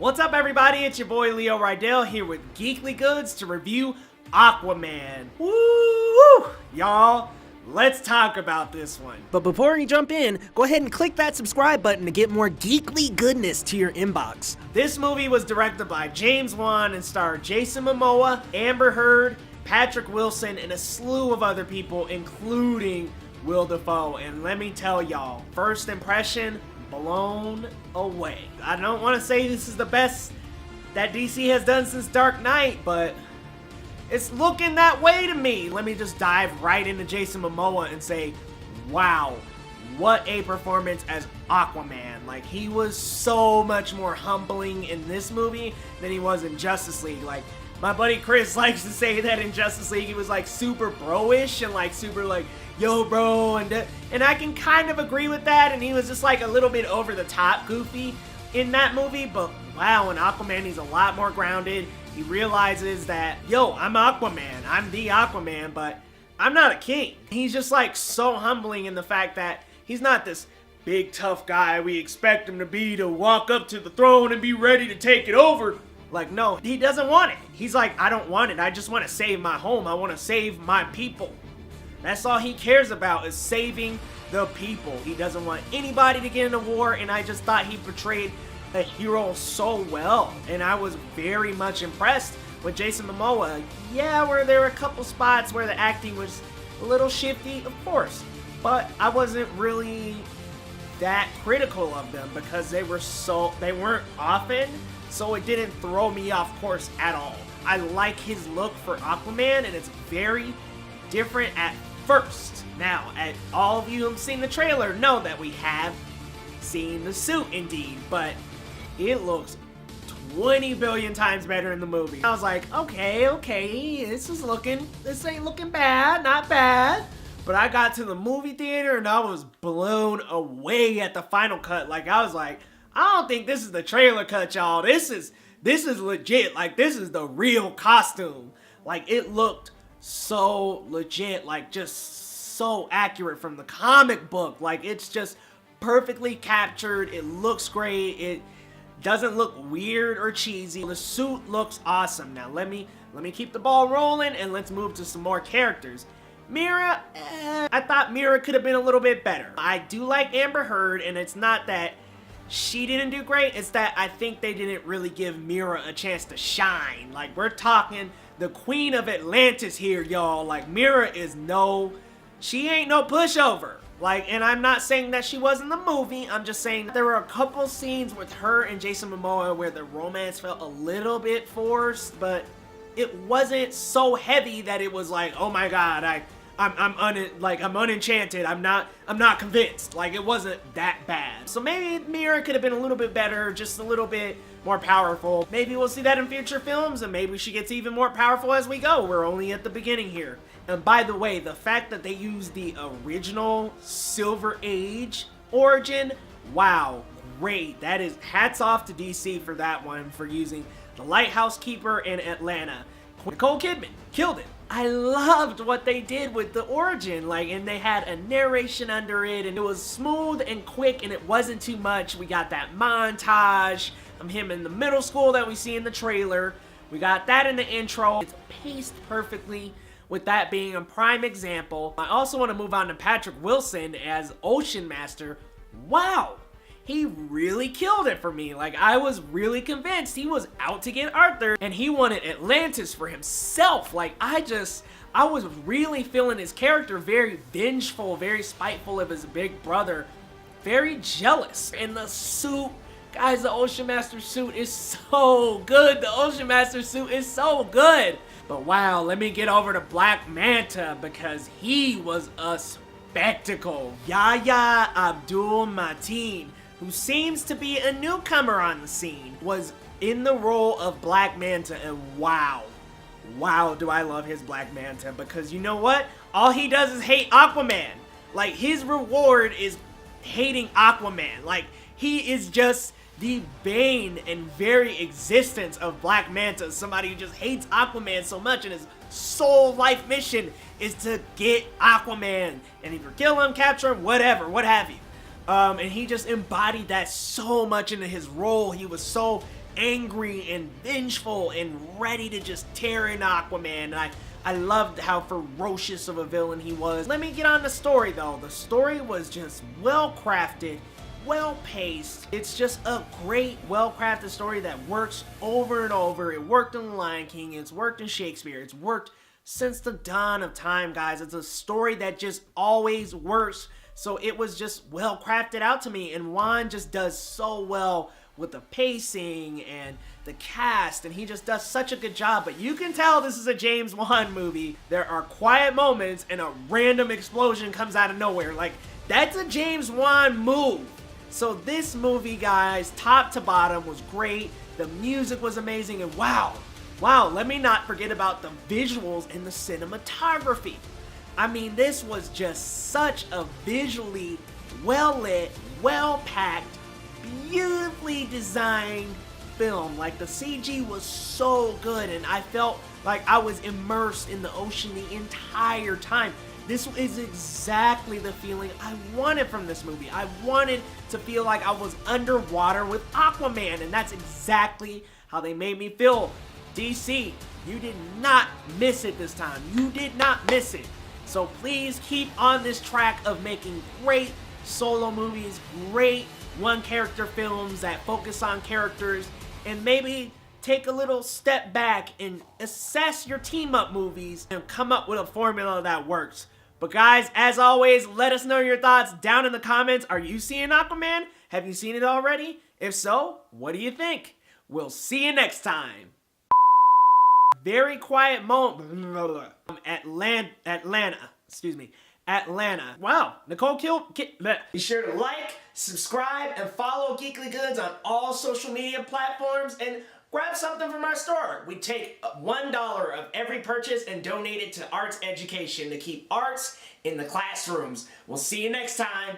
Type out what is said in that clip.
What's up, everybody? It's your boy Leo Rydell here with Geekly Goods to review Aquaman. Woo! Y'all, let's talk about this one. But before you jump in, go ahead and click that subscribe button to get more geekly goodness to your inbox. This movie was directed by James Wan and starred Jason Momoa, Amber Heard, Patrick Wilson, and a slew of other people, including Willem Dafoe. And let me tell y'all, first impression, blown away. I don't want to say this is the best that DC has done since Dark Knight, but it's looking that way to me. Let me just dive right into Jason Momoa and say, wow, what a performance as Aquaman. Like, he was so much more humbling in this movie than he was in Justice League. Like, my buddy Chris likes to say that in Justice League he was like super bro-ish and like super like, yo bro, and I can kind of agree with that, and he was just like a little bit over the top goofy in that movie. But wow, in Aquaman he's a lot more grounded. He realizes that, yo, I'm Aquaman, I'm the Aquaman, but I'm not a king. He's just like so humbling in the fact that he's not this big tough guy we expect him to be, to walk up to the throne and be ready to take it over. Like, no, he doesn't want it. He's like, I don't want it. I just want to save my home. I want to save my people. That's all he cares about, is saving the people. He doesn't want anybody to get into war, and I just thought he portrayed a hero so well. And I was very much impressed with Jason Momoa. Yeah, where there were a couple spots where the acting was a little shifty, of course. But I wasn't really that critical of them because they weren't often. So it didn't throw me off course at all. I like his look for Aquaman, and it's very different at first. Now, all of you who've seen the trailer know that we have seen the suit indeed, but it looks 20 billion times better in the movie. I was like, okay, this ain't looking bad, not bad. But I got to the movie theater and I was blown away at the final cut. Like, I was like, I don't think this is the trailer cut, y'all. This is legit. Like, this is the real costume. Like, it looked so legit, like just so accurate from the comic book. Like, it's just perfectly captured. It looks great. It doesn't look weird or cheesy. The suit looks awesome. Now, let me keep the ball rolling and let's move to some more characters. Mira, I thought Mira could have been a little bit better. I do like Amber Heard, and it's not that she didn't do great, it's that I think they didn't really give Mira a chance to shine. Like, we're talking the queen of Atlantis here, y'all. Like, Mira is she ain't no pushover. Like, and I'm not saying that she was in the movie, I'm just saying there were a couple scenes with her and Jason Momoa where the romance felt a little bit forced, but it wasn't so heavy that it was like, oh my god, I'm unenchanted. I'm not convinced. Like, it wasn't that bad. So maybe Mira could have been a little bit better, just a little bit more powerful. Maybe we'll see that in future films, and maybe she gets even more powerful as we go. We're only at the beginning here. And by the way, the fact that they used the original Silver Age origin, wow, great. That is hats off to DC for that one, for using the Lighthouse Keeper in Atlanta. Nicole Kidman killed it. I loved what they did with the origin, like, and they had a narration under it, and it was smooth and quick, and it wasn't too much. We got that montage of him in the middle school that we see in the trailer. We got that in the intro. It's paced perfectly, with that being a prime example. I also want to move on to Patrick Wilson as Ocean Master. Wow, he really killed it for me. Like, I was really convinced he was out to get Arthur, and he wanted Atlantis for himself. Like, I was really feeling his character very vengeful, very spiteful of his big brother, very jealous. And the suit, guys, the Ocean Master suit is so good. The Ocean Master suit is so good. But wow, let me get over to Black Manta, because he was a spectacle. Yahya Abdul-Mateen, who seems to be a newcomer on the scene, was in the role of Black Manta, and wow, do I love his Black Manta, because you know what? All he does is hate Aquaman. Like, his reward is hating Aquaman. Like, he is just the bane and very existence of Black Manta, somebody who just hates Aquaman so much, and his sole life mission is to get Aquaman and either kill him, capture him, whatever, what have you. And he just embodied that so much into his role. He was so angry and vengeful and ready to just tear in Aquaman. And I loved how ferocious of a villain he was. Let me get on the story though. The story was just well crafted, well paced. It's just a great, well crafted story that works over and over. It worked in The Lion King, it's worked in Shakespeare, it's worked since the dawn of time, guys. It's a story that just always works. So it was just well crafted out to me, and Wan just does so well with the pacing and the cast, and he just does such a good job. But you can tell this is a James Wan movie. There are quiet moments and a random explosion comes out of nowhere. Like, that's a James Wan move. So this movie, guys, top to bottom was great. The music was amazing, and wow, let me not forget about the visuals and the cinematography. I mean, this was just such a visually well-lit, well-packed, beautifully designed film. Like, the CG was so good, and I felt like I was immersed in the ocean the entire time. This is exactly the feeling I wanted from this movie. I wanted to feel like I was underwater with Aquaman, and that's exactly how they made me feel. DC, you did not miss it this time. You did not miss it. So please keep on this track of making great solo movies, great one-character films that focus on characters, and maybe take a little step back and assess your team-up movies and come up with a formula that works. But guys, as always, let us know your thoughts down in the comments. Are you seeing Aquaman? Have you seen it already? If so, what do you think? We'll see you next time. Very quiet moment. Atlanta. Wow, Nicole killed. Be sure to like, subscribe, and follow Geekly Goods on all social media platforms, and grab something from our store. We take $1 of every purchase and donate it to arts education to keep arts in the classrooms. We'll see you next time.